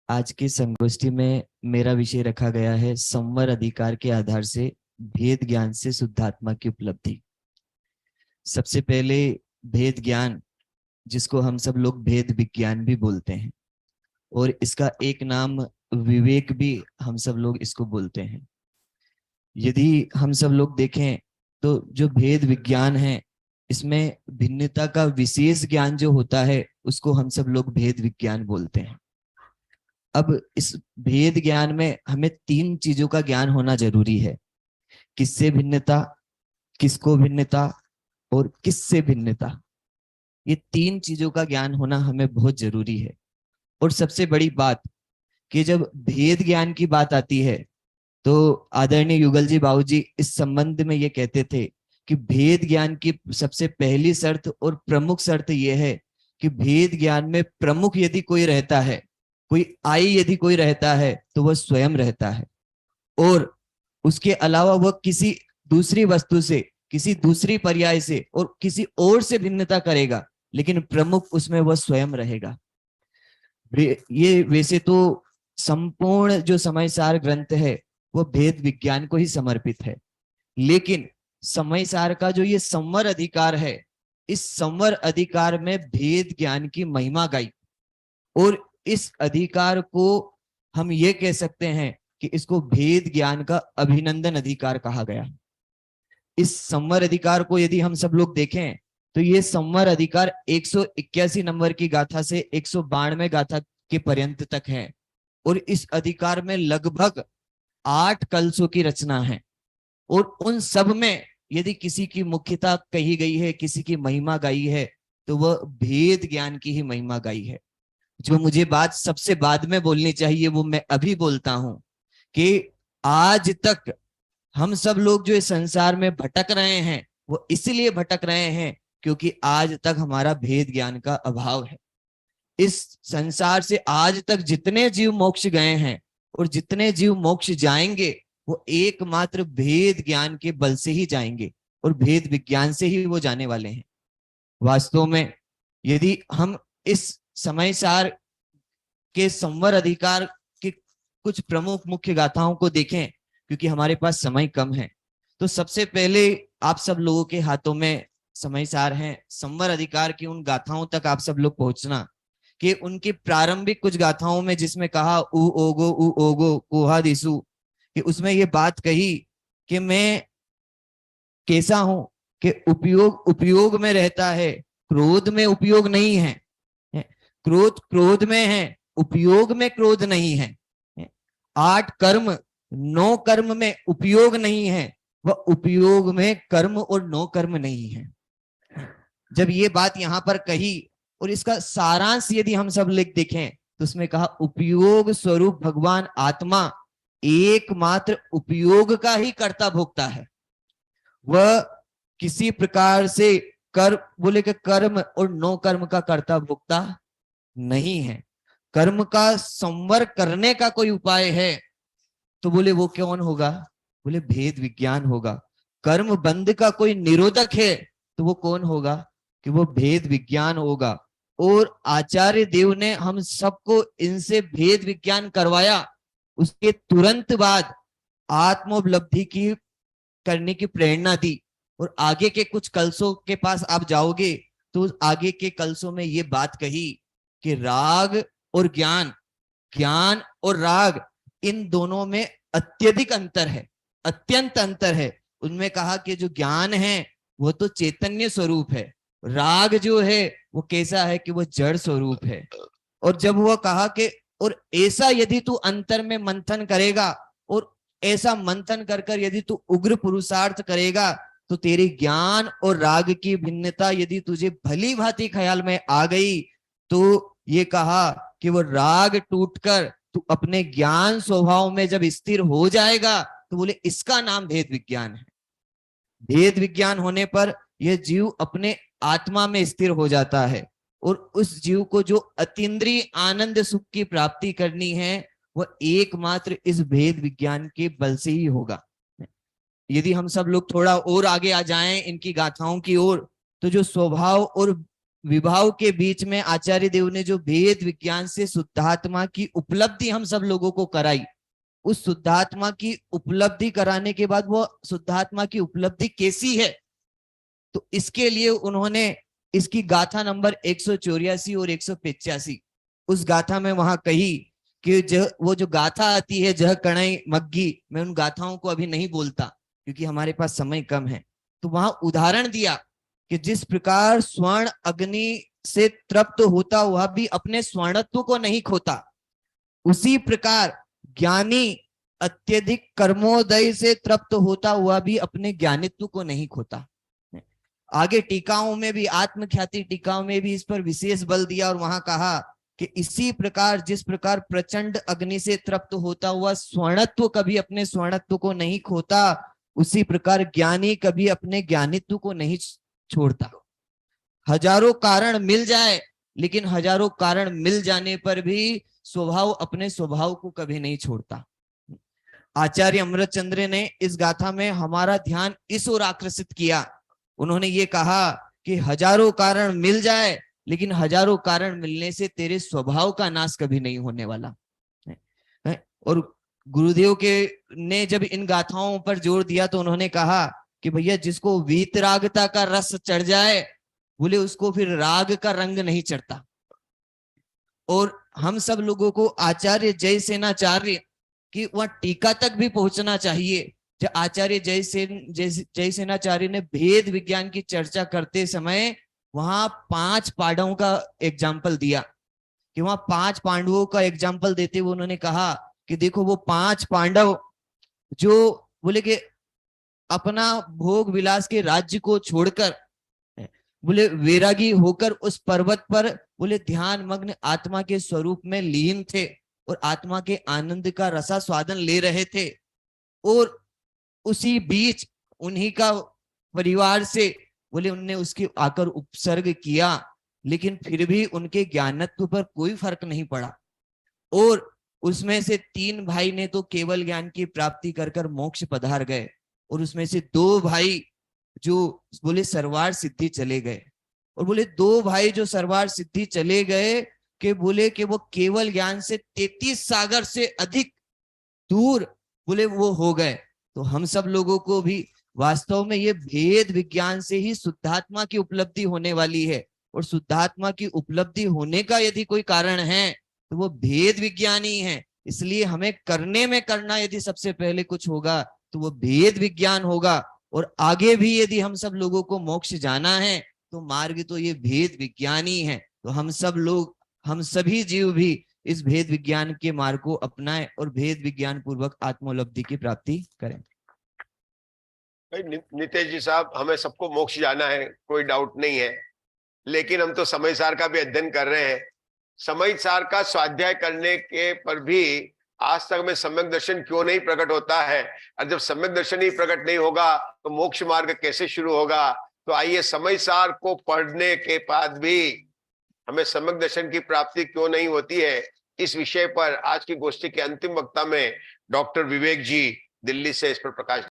आज की संगोष्ठी में मेरा विषय रखा गया है संवर अधिकार के आधार से भेद ज्ञान से शुद्धात्मा की उपलब्धि। सबसे पहले भेद ज्ञान, जिसको हम सब लोग भेद विज्ञान भी बोलते हैं, और इसका एक नाम विवेक भी हम सब लोग इसको बोलते हैं। यदि हम सब लोग देखें तो जो भेद विज्ञान है, इसमें भिन्नता का विशेष ज्ञान जो होता है उसको हम सब लोग भेद विज्ञान बोलते हैं। अब इस भेद ज्ञान में हमें तीन चीजों का ज्ञान होना जरूरी है। किससे भिन्नता, किसको भिन्नता और किससे भिन्नता। ये तीन चीजों का ज्ञान होना हमें बहुत जरूरी है। और सबसे बड़ी बात कि जब भेद ज्ञान की बात आती है तो आदरणीय युगल जी बाबू जी इस संबंध में ये कहते थे कि भेद ज्ञान की सबसे पहली शर्त और प्रमुख शर्त यह है कि भेद ज्ञान में प्रमुख यदि कोई रहता है, कोई आई यदि कोई रहता है, तो वह स्वयं रहता है। और उसके अलावा वह किसी दूसरी वस्तु से, किसी दूसरी पर्याय से और किसी और से भिन्नता करेगा, लेकिन प्रमुख उसमें वह स्वयं रहेगा। ये वैसे तो संपूर्ण जो समय सार ग्रंथ है वह भेद विज्ञान को ही समर्पित है, लेकिन समय सार का जो ये संवर अधिकार है, इस संवर अधिकार में भेद ज्ञान की महिमा गाई। और इस अधिकार को हम ये कह सकते हैं कि इसको भेद ज्ञान का अभिनंदन अधिकार कहा गया। इस संवर अधिकार को यदि हम सब लोग देखें तो ये संवर अधिकार 181 नंबर की गाथा से 192 गाथा के पर्यंत तक है। और इस अधिकार में लगभग 8 कलशों की रचना है। और उन सब में यदि किसी की मुख्यता कही गई है, किसी की महिमा गाई है, तो वह भेद ज्ञान की ही महिमा गाई है। जो मुझे बात सबसे बाद में बोलनी चाहिए वो मैं अभी बोलता हूं कि आज तक हम सब लोग जो इस संसार में भटक रहे हैं वो इसलिए भटक रहे हैं क्योंकि आज तक हमारा भेद ज्ञान का अभाव है। इस संसार से आज तक जितने जीव मोक्ष गए हैं और जितने जीव मोक्ष जाएंगे वो एकमात्र भेद ज्ञान के बल से ही जाएंगे और भेद विज्ञान से ही वो जाने वाले हैं। वास्तव में यदि हम इस समय सार के संवर अधिकार की कुछ प्रमुख मुख्य गाथाओं को देखें, क्योंकि हमारे पास समय कम है, तो सबसे पहले आप सब लोगों के हाथों में समय सार है। संवर अधिकार की उन गाथाओं तक आप सब लोग पहुंचना कि उनकी प्रारंभिक कुछ गाथाओं में जिसमें कहा उ ओगो कोहा दिसु, कि उसमें ये बात कही कि मैं कैसा हूं कि उपयोग में रहता है, क्रोध में उपयोग नहीं है। क्रोध क्रोध में है, उपयोग में क्रोध नहीं है। 8 कर्म 9 कर्म में उपयोग नहीं है, वह उपयोग में कर्म और 9 कर्म नहीं है। जब ये बात यहां पर कही और इसका सारांश यदि हम सब लिख देखें तो उसमें कहा उपयोग स्वरूप भगवान आत्मा एकमात्र उपयोग का ही कर्ता भोगता है। वह किसी प्रकार से बोले कि कर्म और 9 कर्म का कर्ता भोगता नहीं है। कर्म का संवर करने का कोई उपाय है तो बोले वो कौन होगा, बोले भेद विज्ञान होगा। कर्म बंध का कोई निरोधक है तो वो कौन होगा, कि वो भेद विज्ञान होगा। और आचार्य देव ने हम सबको इनसे भेद विज्ञान करवाया। उसके तुरंत बाद आत्मोपलब्धि की करने की प्रेरणा दी। और आगे के कुछ कलशों के पास आप जाओगे तो आगे के कलशों में ये बात कही कि राग और ज्ञान, ज्ञान और राग, इन दोनों में अत्यधिक अंतर है, अत्यंत अंतर है। उनमें कहा कि जो ज्ञान है वो तो चैतन्य स्वरूप है, राग जो है वो कैसा है कि वो जड़ स्वरूप है। और जब वो कहा कि और ऐसा यदि तू अंतर में मंथन करेगा और ऐसा मंथन कर कर यदि तू उग्र पुरुषार्थ करेगा तो तेरे ज्ञान और राग की भिन्नता यदि तुझे भली भांति ख्याल में आ गई तो ये कहा कि वो राग टूटकर तू अपने ज्ञान स्वभाव में जब स्थिर हो जाएगा तो बोले इसका नाम भेद विज्ञान है। भेद विज्ञान होने पर यह जीव अपने आत्मा में स्थिर हो जाता है और उस जीव को जो अतीन्द्रिय आनंद सुख की प्राप्ति करनी है वह एकमात्र इस भेद विज्ञान के बल से ही होगा। यदि हम सब लोग थोड़ा और आगे आ जाएं इनकी गाथाओं की ओर, तो जो स्वभाव और विभाव के बीच में आचार्य देव ने जो भेद विज्ञान से शुद्धात्मा की उपलब्धि हम सब लोगों को कराई, उस शुद्धात्मा की उपलब्धि कराने के बाद वो शुद्धात्मा की उपलब्धि कैसी है, तो इसके लिए उन्होंने इसकी गाथा नंबर 184 और 185 उस गाथा में वहां कही कि वो जो गाथा आती है जह कणई मग्गी, मैं उन गाथाओं को अभी नहीं बोलता क्योंकि हमारे पास समय कम है। तो वहां उदाहरण दिया कि जिस प्रकार स्वर्ण अग्नि से तृप्त होता हुआ भी अपने स्वर्णत्व को नहीं खोता, उसी प्रकार ज्ञानी अत्यधिक कर्मोदय से तृप्त होता हुआ भी अपने ज्ञानित्व को नहीं खोता। आगे टीकाओं में भी, आत्मख्याति टीकाओं में भी इस पर विशेष बल दिया और वहां कहा कि इसी प्रकार जिस प्रकार प्रचंड अग्नि से तृप्त होता हुआ स्वर्णत्व कभी अपने स्वर्णत्व को नहीं खोता, उसी प्रकार ज्ञानी कभी अपने ज्ञानित्व को नहीं छोड़ता। हजारों कारण मिल जाए, लेकिन हजारों कारण मिल जाने पर भी स्वभाव अपने स्वभाव को कभी नहीं छोड़ता। आचार्य अमृतचंद्र ने इस गाथा में हमारा ध्यान इस ओर आकर्षित किया। उन्होंने ये कहा कि हजारों कारण मिल जाए, लेकिन हजारों कारण मिलने से तेरे स्वभाव का नाश कभी नहीं होने वाला है। और गुरुदेव के ने जब इन गाथाओं पर जोर दिया तो उन्होंने कहा कि भैया जिसको वीतरागता का रस चढ़ जाए, बोले उसको फिर राग का रंग नहीं चढ़ता। और हम सब लोगों को आचार्य जयसेनाचार्य की वह टीका तक भी पहुंचना चाहिए। जब आचार्य जयसेनाचार्य ने भेद विज्ञान की चर्चा करते समय वहां 5 पांडवों का एग्जाम्पल दिया, कि वहां 5 पांडवों का एग्जाम्पल देते हुए उन्होंने कहा कि देखो वो 5 पांडव जो बोले कि अपना भोग विलास के राज्य को छोड़कर बोले वैरागी होकर उस पर्वत पर बोले ध्यान मग्न आत्मा के स्वरूप में लीन थे और आत्मा के आनंद का रसा स्वादन ले रहे थे। और उसी बीच उन्हीं का परिवार से बोले उनने उसके आकर उपसर्ग किया, लेकिन फिर भी उनके ज्ञानत्व पर कोई फर्क नहीं पड़ा। और उसमें से 3 भाई ने तो केवल ज्ञान की प्राप्ति कर कर मोक्ष पधार गए, और उसमें से 2 भाई जो बोले सर्वार सिद्धि चले गए। और बोले 2 भाई जो सर्वार सिद्धि चले गए कि बोले कि वो केवल ज्ञान से 33 सागर से अधिक दूर बोले वो हो गए। तो हम सब लोगों को भी वास्तव में ये भेद विज्ञान से ही शुद्धात्मा की उपलब्धि होने वाली है। और शुद्धात्मा की उपलब्धि होने का यदि कोई कारण है तो वो भेद विज्ञान ही है। इसलिए हमें करने में करना यदि सबसे पहले कुछ होगा तो वो भेद विज्ञान होगा। और आगे भी यदि हम सब लोगों को मोक्ष जाना है तो मार्ग तो ये भेद विज्ञान ही है। तो हम सब लोग, हम सभी जीव भी इस भेद विज्ञान के मार्ग को अपनाएं और भेद विज्ञान पूर्वक आत्मोपलब्धि की प्राप्ति करें। नितेश जी साहब, हमें सबको मोक्ष जाना है, कोई डाउट नहीं है, लेकिन हम तो समय सार का भी अध्ययन कर रहे हैं। समय सार का स्वाध्याय करने के पर भी आज तक में सम्यक दर्शन क्यों नहीं प्रकट होता है? और जब सम्यक दर्शन ही प्रकट नहीं होगा तो मोक्ष मार्ग कैसे शुरू होगा? तो आइए, समय सार को पढ़ने के बाद भी हमें सम्यक दर्शन की प्राप्ति क्यों नहीं होती है, इस विषय पर आज की गोष्ठी के अंतिम वक्ता में डॉक्टर विवेक जी दिल्ली से इस पर प्रकाश